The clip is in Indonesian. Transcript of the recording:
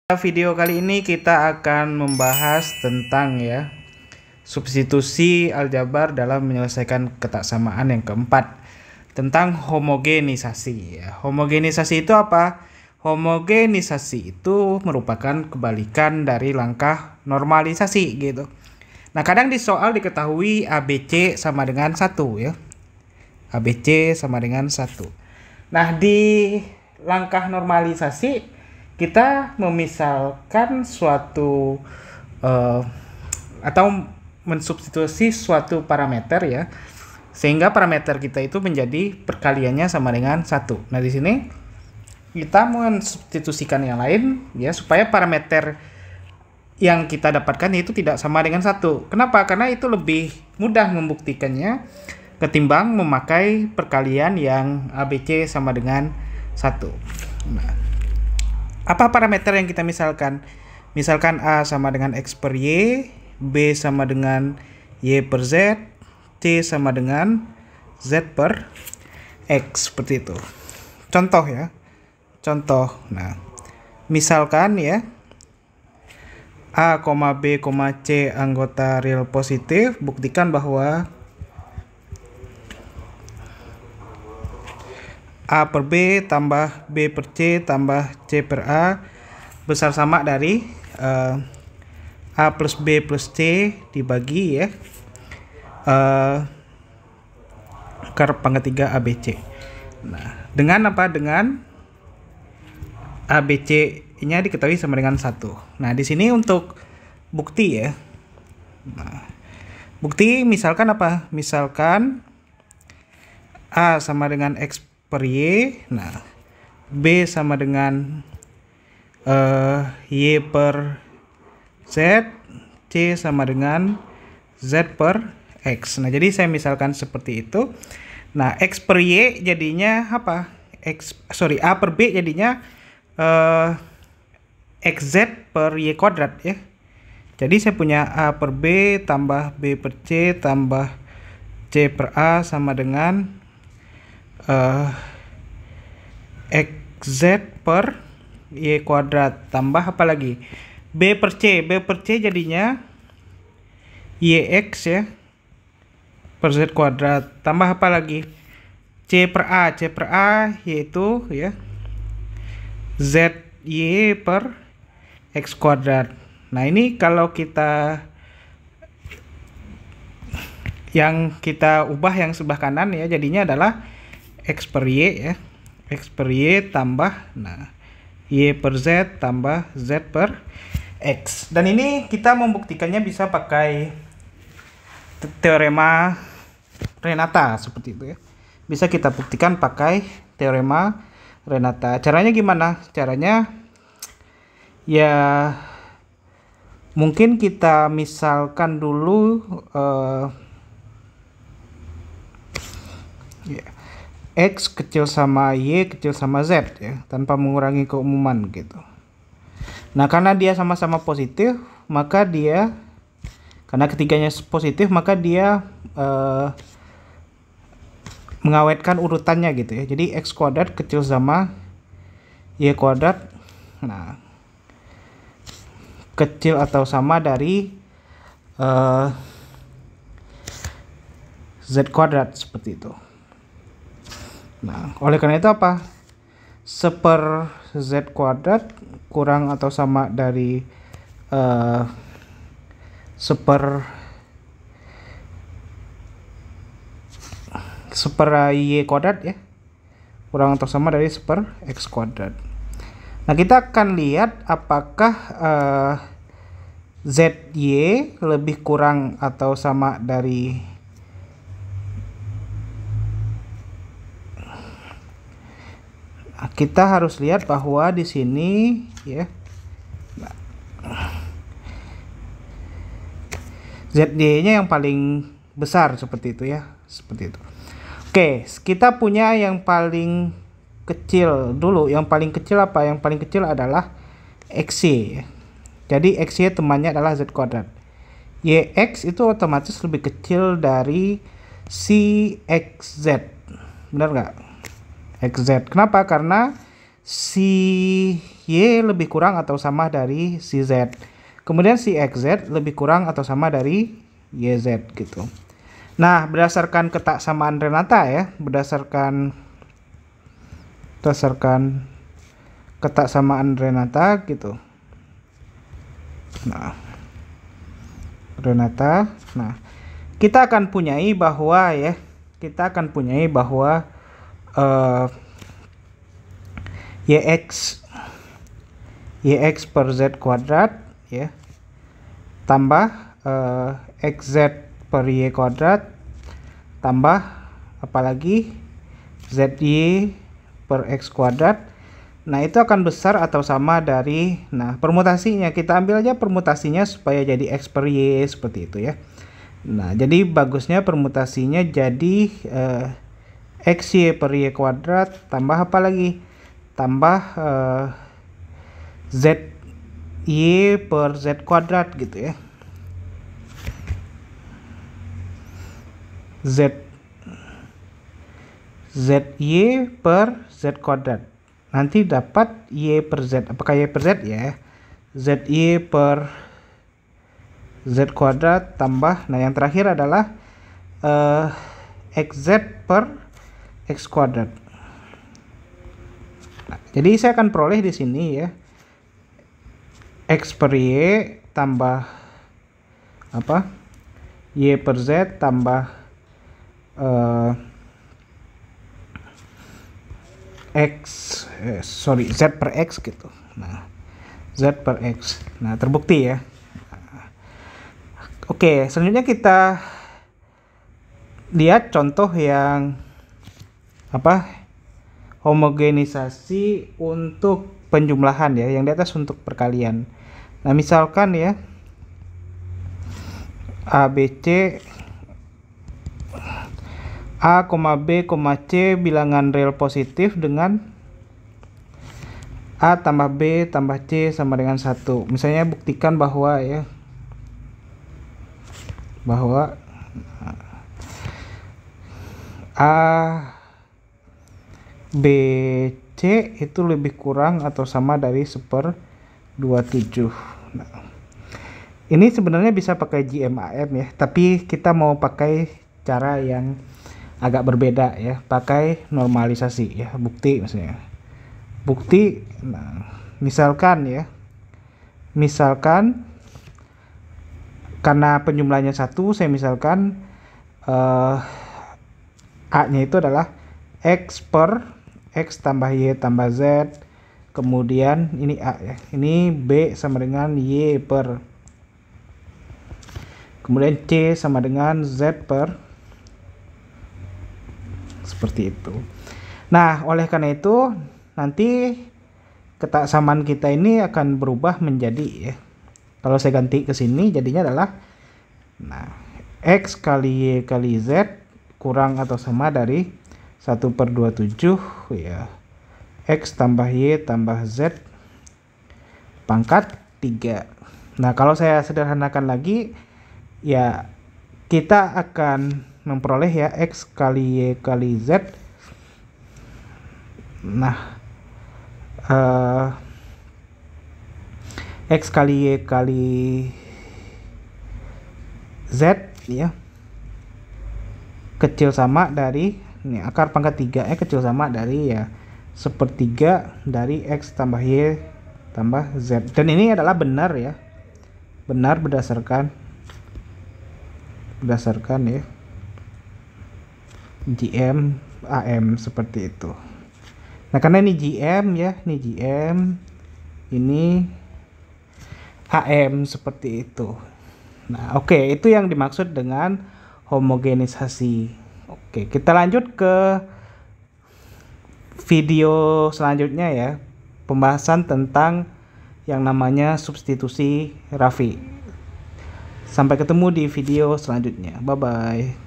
Video kali ini kita akan membahas tentang substitusi aljabar dalam menyelesaikan ketaksamaan yang keempat, tentang homogenisasi. Homogenisasi itu apa? Homogenisasi itu merupakan kebalikan dari langkah normalisasi gitu. Nah, kadang di soal diketahui ABC sama dengan 1 ya. ABC sama dengan 1. Nah, di langkah normalisasi kita memisalkan suatu atau mensubstitusi suatu parameter ya, sehingga parameter kita itu menjadi perkaliannya sama dengan 1. Nah, di sini kita mensubstitusikan yang lain ya, supaya parameter yang kita dapatkan itu tidak sama dengan 1. Kenapa? Karena itu lebih mudah membuktikannya ketimbang memakai perkalian yang ABC sama dengan 1. Nah, apa parameter yang kita misalkan? Misalkan A sama dengan X per Y, B sama dengan Y per Z, C sama dengan Z per X, seperti itu. Contoh ya. Contoh. Nah, misalkan ya, A, B, C anggota real positif, buktikan bahwa A per B tambah B per C tambah C per A besar sama dari A plus B plus C dibagi ya akar pangkat 3 ABC. Nah, dengan apa? Dengan ABC-nya diketahui sama dengan 1. Nah, di sini untuk bukti ya. Nah, bukti misalkan apa? Misalkan A sama dengan X per Y, nah B sama dengan Y per Z, C sama dengan Z per X. Nah, jadi saya misalkan seperti itu. Nah, X per Y jadinya apa? A per B jadinya XZ per Y kuadrat ya. Jadi saya punya A per B tambah B per C tambah C per A sama dengan XZ per Y kuadrat tambah apa lagi? B per C jadinya YX ya per Z kuadrat tambah apa lagi? C per A yaitu ya ZY per X kuadrat. Nah, ini kalau kita ubah yang sebelah kanan ya, jadinya adalah X per Y ya. X per Y tambah Y per Z tambah Z per X. Dan ini kita membuktikannya bisa pakai teorema Renata seperti itu ya. Bisa kita buktikan pakai teorema Renata. Caranya gimana? Caranya ya mungkin kita misalkan dulu X kecil sama Y kecil sama Z ya, tanpa mengurangi keumuman gitu. Nah, karena dia sama-sama positif, maka dia, karena ketiganya positif, maka dia mengawetkan urutannya gitu ya. Jadi X kuadrat kecil sama Y kuadrat, nah kecil atau sama dari Z kuadrat, seperti itu. Nah, oleh karena itu apa? Seper Z kuadrat kurang atau sama dari seper Y kuadrat ya, kurang atau sama dari seper X kuadrat. Nah, kita akan lihat apakah ZY lebih kurang atau sama dari kita harus lihat bahwa di sini ya ZY-nya yang paling besar seperti itu ya, seperti itu. Oke, kita punya yang paling kecil dulu. Yang paling kecil apa? Yang paling kecil adalah XY ya. Jadi XY temannya adalah Z kuadrat. YX itu otomatis lebih kecil dari si XZ. Benar nggak? XZ. Kenapa? Karena si Y lebih kurang atau sama dari si Z. Kemudian si XZ lebih kurang atau sama dari YZ gitu. Nah, berdasarkan ketaksamaan Renata ya, berdasarkan ketaksamaan Renata gitu. Nah, Renata. Nah, kita akan punyai bahwa ya, YX per Z kuadrat ya tambah XZ per Y kuadrat tambah apalagi ZY per X kuadrat. Nah, itu akan besar atau sama dari, nah permutasinya kita ambil aja permutasinya supaya jadi X per Y seperti itu ya. Nah, jadi bagusnya permutasinya jadi XY per Y kuadrat tambah apa lagi? Tambah ZY per Z kuadrat gitu ya. ZY per Z kuadrat. Nanti dapat Y per Z. Apakah Y per Z ya? ZY per Z kuadrat tambah, nah yang terakhir adalah XZ per X kuadrat. Nah, jadi saya akan peroleh di sini ya. X per Y tambah apa? Y per Z tambah Z per X gitu. Nah, Z per X. Nah, terbukti ya. Oke, selanjutnya kita lihat contoh yang apa? Homogenisasi untuk penjumlahan ya, yang di atas untuk perkalian. Nah, misalkan ya ABC A, B, C bilangan real positif dengan A tambah B tambah C sama dengan 1. Misalnya buktikan bahwa ya, bahwa A, B, C itu lebih kurang atau sama dari 1/27. Nah, ini sebenarnya bisa pakai GMAM ya, tapi kita mau pakai cara yang agak berbeda ya, pakai normalisasi ya, bukti maksudnya. Bukti, nah, misalkan karena penjumlahnya 1, saya misalkan A-nya itu adalah X per X tambah Y tambah Z, kemudian ini A ya, ini B sama dengan Y per, kemudian C sama dengan Z per, seperti itu. Nah, oleh karena itu nanti ketaksamaan kita ini akan berubah menjadi ya, kalau saya ganti ke sini jadinya adalah, nah, X kali Y kali Z kurang atau sama dari 1/27 ya, X tambah Y tambah Z pangkat 3. Nah, kalau saya sederhanakan lagi ya, kita akan memperoleh ya X kali Y kali Z. Nah, X kali Y kali Z ya kecil sama dari, ini akar pangkat 3 kecil sama dari ya 1/3 dari X tambah Y tambah Z. Dan ini adalah benar ya, benar berdasarkan ya GM AM seperti itu. Nah, karena ini GM ya, ini GM, ini AM seperti itu. Nah, oke, itu yang dimaksud dengan homogenisasi. Oke, kita lanjut ke video selanjutnya ya, pembahasan tentang yang namanya substitusi Rafi. Sampai ketemu di video selanjutnya. Bye bye.